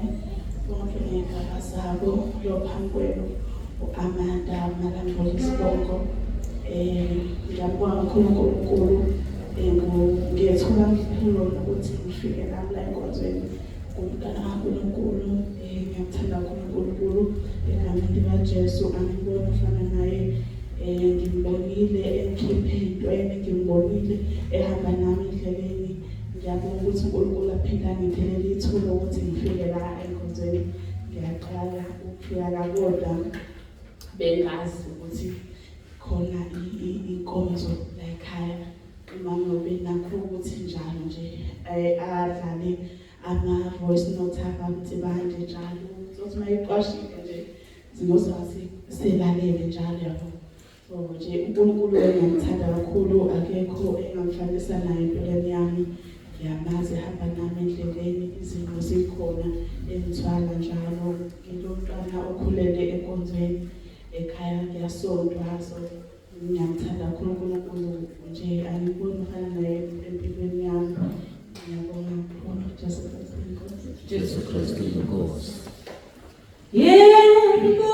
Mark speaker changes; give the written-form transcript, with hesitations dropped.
Speaker 1: ngibone bonke ngey'gaba zabo phambi kwenu u-Amanda Malamboli Sibongo. Ngiyabonga kakhulu uNkulunkulu ngiyethuka ngiphilo ukuthi ngifike nami la enkonzweni kumntana kaNkulunkulu. Ngiyakuthanda kakhulu uNkulunkulu egameni likaJesu, angiboni ofana naye. Ngimbonile engikhiphe ey'ntweni, ngimbonile ehamba nami endleleni. Ngiyabonga ukuthi uNkulunkulu aphinde angiphelele ithuba ukuthi ngifike la enkonzweni. Ngiyaqala ukufika la kodwa bengazi ukuthi khona inkonzo la ekhaya. Umama ubenakho ukuthi njalo nje adlale ama-voice note abantu banje njalo. Sothi uma eqwashile nje zingozwazi selalele njalo yabo. So nje uNkulunkulu ngiyamthanda kakhulu, akekho engamfanisa naye empilweni yami. Ngiyamazi ehamba nami endleleni, izimo zikhona engithwala njalo. Ngilomntwana okhulele enkonzweni ekhaya, ngiyasontwa. So ngiyamthanda kakhulu uNkulunkulu nje, angiboni ofana naye empilweni yami. Ngiyabonga kakhulu Jesu Kristu inkosi.
Speaker 2: Yeah.